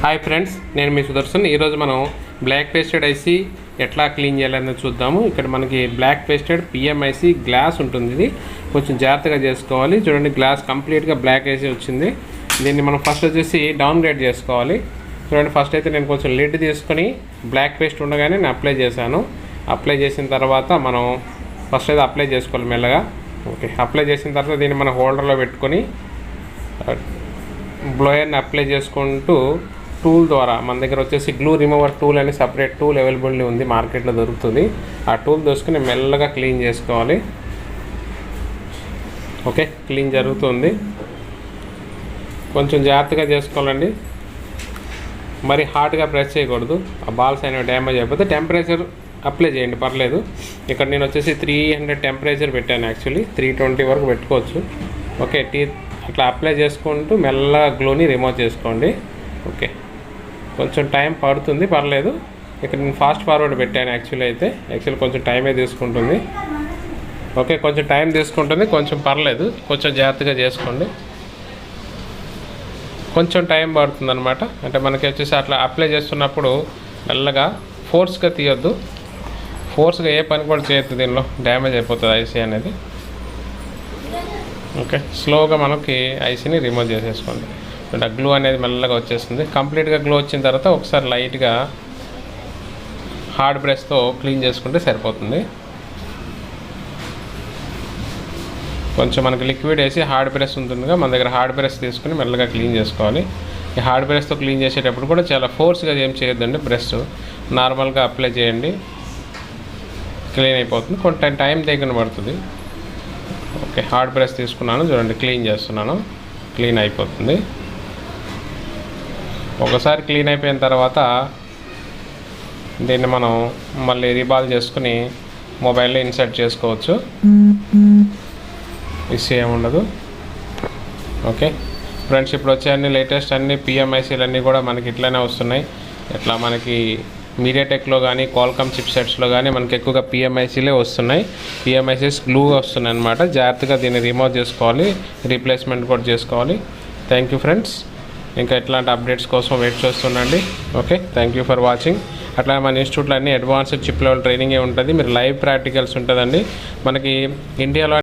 Hi friends, నేను మీ సుదర్శన్. ఈరోజు మనం బ్లాక్ పేస్టెడ్ ఐసీ ఎట్లా క్లీన్ చేయాలని చూద్దాము. ఇక్కడ మనకి బ్లాక్ పేస్టెడ్ పిఎంఐసి గ్లాస్ ఉంటుంది. ఇది కొంచెం జాగ్రత్తగా చేసుకోవాలి. చూడండి, గ్లాస్ కంప్లీట్గా బ్లాక్ ఐసీ వచ్చింది. దీన్ని మనం ఫస్ట్ వచ్చేసి డౌన్ గ్రేడ్ చేసుకోవాలి. చూడండి, ఫస్ట్ అయితే నేను కొంచెం లిడ్ తీసుకొని బ్లాక్ పేస్ట్ ఉండగానే నేను అప్లై చేశాను. అప్లై చేసిన తర్వాత మనం ఫస్ట్ అయితే అప్లై చేసుకోవాలి మెల్లగా. ఓకే, అప్లై చేసిన తర్వాత దీన్ని మనం హోల్డర్లో పెట్టుకొని బ్లోయర్ని అప్లై చేసుకుంటూ టూల్ ద్వారా మన దగ్గర వచ్చేసి గ్లూ రిమూవర్ టూల్ అని సపరేట్ టూల్ అవైలబుల్ ఉంది, మార్కెట్లో దొరుకుతుంది. ఆ టూల్ దోసుకుని మెల్లగా క్లీన్ చేసుకోవాలి. ఓకే, క్లీన్ జరుగుతుంది. కొంచెం జాగ్రత్తగా చేసుకోవాలండి, మరి హార్డ్గా ప్రెస్ చేయకూడదు. ఆ బాల్స్ అనేవి డ్యామేజ్ అయిపోతే టెంపరేచర్ అప్లై చేయండి, పర్లేదు. ఇక్కడ నేను వచ్చేసి 300 టెంపరేచర్ పెట్టాను. యాక్చువల్లీ 320 వరకు పెట్టుకోవచ్చు. ఓకే, అట్లా అప్లై చేసుకుంటూ మెల్లగా గ్లూని రిమూవ్ చేసుకోండి. ఓకే, కొంచెం టైం పడుతుంది, పర్లేదు. ఇక్కడ నేను ఫాస్ట్ ఫార్వర్డ్ పెట్టాను. యాక్చువల్లీ కొంచెం టైమే తీసుకుంటుంది. ఓకే, కొంచెం టైం తీసుకుంటుంది, కొంచెం పర్లేదు. కొంచెం జాగ్రత్తగా చేసుకోండి. కొంచెం టైం పడుతుంది అనమాట. అంటే మనకి వచ్చేసి అట్లా అప్లై చేస్తున్నప్పుడు మెల్లగా ఫోర్స్గా తీయొద్దు. ఫోర్స్గా ఏ పని కూడా చేయొద్దు, దీనిలో డ్యామేజ్ అయిపోతుంది ఐసీ అనేది. ఓకే, స్లోగా మనకి ఐసీని రిమూవ్ చేసేసుకోండి. అంటే గ్లూ అనేది మెల్లగా వచ్చేస్తుంది. కంప్లీట్గా గ్లూ వచ్చిన తర్వాత ఒకసారి లైట్గా హార్డ్ బ్రష్తో క్లీన్ చేసుకుంటే సరిపోతుంది. కొంచెం మనకి లిక్విడ్ వేసి హార్డ్ బ్రష్ ఉంటుందిగా, మన దగ్గర హార్డ్ బ్రష్ తీసుకుని మెల్లగా క్లీన్ చేసుకోవాలి. ఈ హార్డ్ బ్రష్తో క్లీన్ చేసేటప్పుడు కూడా చాలా ఫోర్స్గా ఏం చేయొద్దండి. బ్రష్ నార్మల్గా అప్లై చేయండి, క్లీన్ అయిపోతుంది. కొంచెం టైం దగ్గర పడుతుంది. ఓకే, హార్డ్ బ్రష్ తీసుకున్నాను, చూడండి క్లీన్ చేస్తున్నాను, క్లీన్ అయిపోతుంది. ఒకసారి క్లీన్ అయిపోయిన తర్వాత దీన్ని మనం మళ్ళీ రీబాల్ చేసుకుని మొబైల్లో ఇన్సర్ట్ చేసుకోవచ్చు. ఇష్యూ ఏముండదు. ఓకే ఫ్రెండ్స్, ఇప్పుడు వచ్చే అన్ని లేటెస్ట్ అన్ని పిఎంఐసీలు అన్నీ కూడా మనకి ఇట్లానే వస్తున్నాయి. ఇట్లా మనకి మీడియాటెక్లో కానీ క్వాల్కామ్ చిప్ సెట్స్లో కానీ మనకి ఎక్కువగా పిఎంఐసీలే వస్తున్నాయి. పిఎంఐసీస్ గ్లూగా వస్తున్నాయి అన్నమాట. జాగ్రత్తగా దీన్ని రిమూవ్ చేసుకోవాలి, రీప్లేస్మెంట్ కూడా చేసుకోవాలి. Thank you friends. ఇంకా ఇట్లాంటి అప్డేట్స్ కోసం వెయిట్ చేస్తుండండి. Okay, thank you for watching. అట్లా మన ఇన్స్టిట్యూట్లో అన్ని అడ్వాన్స్డ్ చిప్ లెవెల్ ట్రైనింగే ఉంటుంది. మీరు లైవ్ ప్రాక్టికల్స్ ఉంటుందండి. మనకి ఇండియాలో